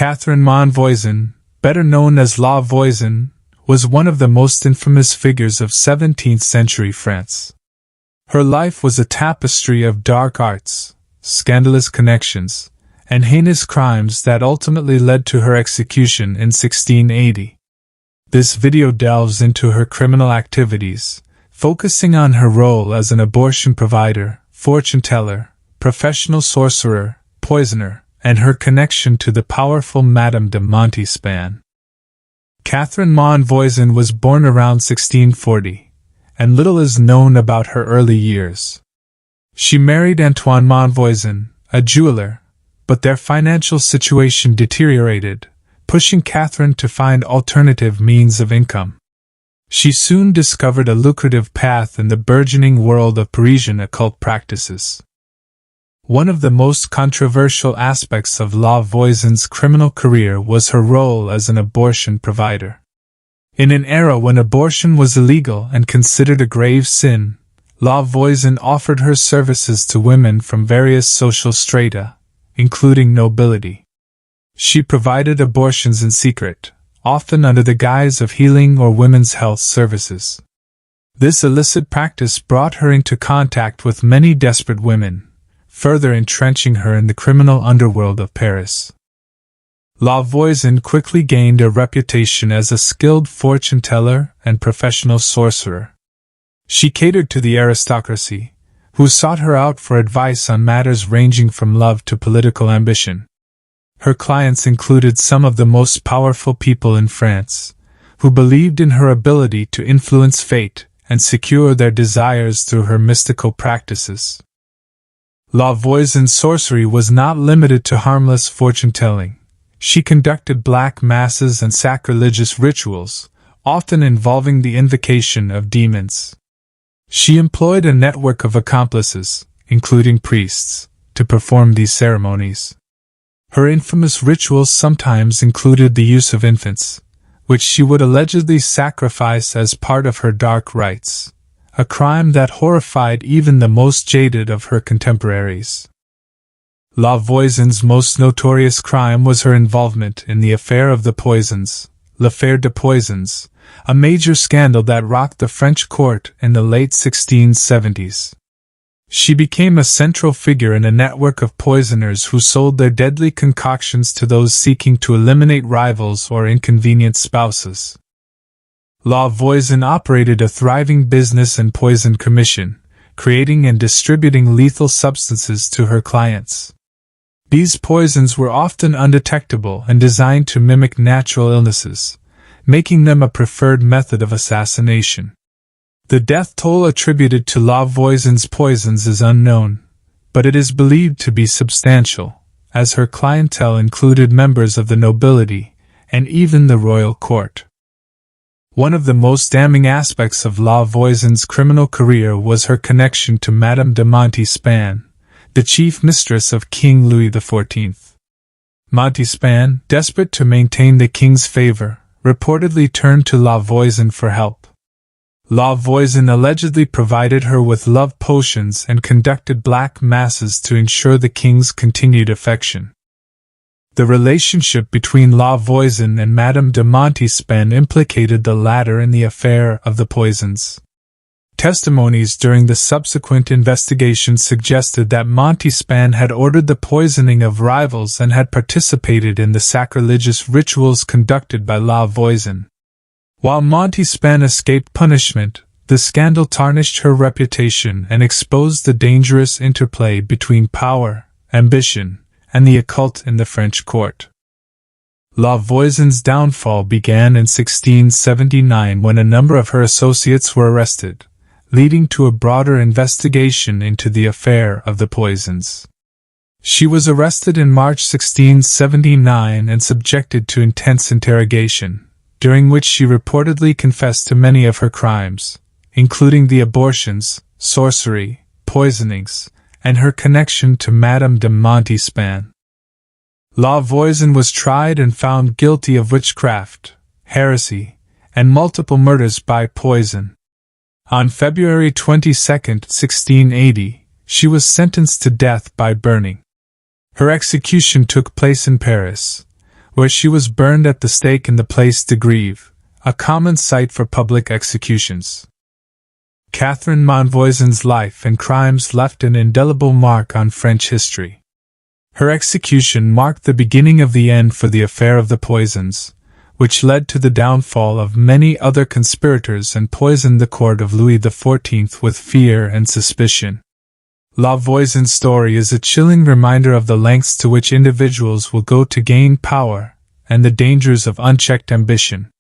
Catherine Monvoisin, better known as La Voisin, was one of the most infamous figures of 17th-century France. Her life was a tapestry of dark arts, scandalous connections, and heinous crimes that ultimately led to her execution in 1680. This video delves into her criminal activities, focusing on her role as an abortion provider, fortune teller, professional sorcerer, poisoner, and her connection to the powerful Madame de Montespan. Catherine Monvoisin was born around 1640, and little is known about her early years. She married Antoine Monvoisin, a jeweler, but their financial situation deteriorated, pushing Catherine to find alternative means of income. She soon discovered a lucrative path in the burgeoning world of Parisian occult practices. One of the most controversial aspects of La Voisin's criminal career was her role as an abortion provider. In an era when abortion was illegal and considered a grave sin, La Voisin offered her services to women from various social strata, including nobility. She provided abortions in secret, often under the guise of healing or women's health services. This illicit practice brought her into contact with many desperate women, further entrenching her in the criminal underworld of Paris. La Voisin quickly gained a reputation as a skilled fortune teller and professional sorcerer. She catered to the aristocracy, who sought her out for advice on matters ranging from love to political ambition. Her clients included some of the most powerful people in France, who believed in her ability to influence fate and secure their desires through her mystical practices. La Voisin's sorcery was not limited to harmless fortune-telling. She conducted black masses and sacrilegious rituals, often involving the invocation of demons. She employed a network of accomplices, including priests, to perform these ceremonies. Her infamous rituals sometimes included the use of infants, which she would allegedly sacrifice as part of her dark rites, a crime that horrified even the most jaded of her contemporaries. La Voisin's most notorious crime was her involvement in the affaire of the poisons, l'affaire de Poisons, a major scandal that rocked the French court in the late 1670s. She became a central figure in a network of poisoners who sold their deadly concoctions to those seeking to eliminate rivals or inconvenient spouses. La Voisin operated a thriving business and poison commission, creating and distributing lethal substances to her clients. These poisons were often undetectable and designed to mimic natural illnesses, making them a preferred method of assassination. The death toll attributed to La Voisin's poisons is unknown, but it is believed to be substantial, as her clientele included members of the nobility and even the royal court. One of the most damning aspects of La Voisin's criminal career was her connection to Madame de Montespan, the chief mistress of King Louis XIV. Montespan, desperate to maintain the king's favor, reportedly turned to La Voisin for help. La Voisin allegedly provided her with love potions and conducted black masses to ensure the king's continued affection. The relationship between La Voisin and Madame de Montespan implicated the latter in the affaire of the poisons. Testimonies during the subsequent investigation suggested that Montespan had ordered the poisoning of rivals and had participated in the sacrilegious rituals conducted by La Voisin. While Montespan escaped punishment, the scandal tarnished her reputation and exposed the dangerous interplay between power, ambition, and the occult in the French court. La Voisin's downfall began in 1679 when a number of her associates were arrested, leading to a broader investigation into the affaire of the poisons. She was arrested in March 1679 and subjected to intense interrogation, during which she reportedly confessed to many of her crimes, including the abortions, sorcery, poisonings, and her connection to Madame de Montespan. La Voisin was tried and found guilty of witchcraft, heresy, and multiple murders by poison. On February 22, 1680, she was sentenced to death by burning. Her execution took place in Paris, where she was burned at the stake in the Place de Grève, a common site for public executions. Catherine Montvoisin's life and crimes left an indelible mark on French history. Her execution marked the beginning of the end for the affaire of the poisons, which led to the downfall of many other conspirators and poisoned the court of Louis XIV with fear and suspicion. La Voisin's story is a chilling reminder of the lengths to which individuals will go to gain power, and the dangers of unchecked ambition.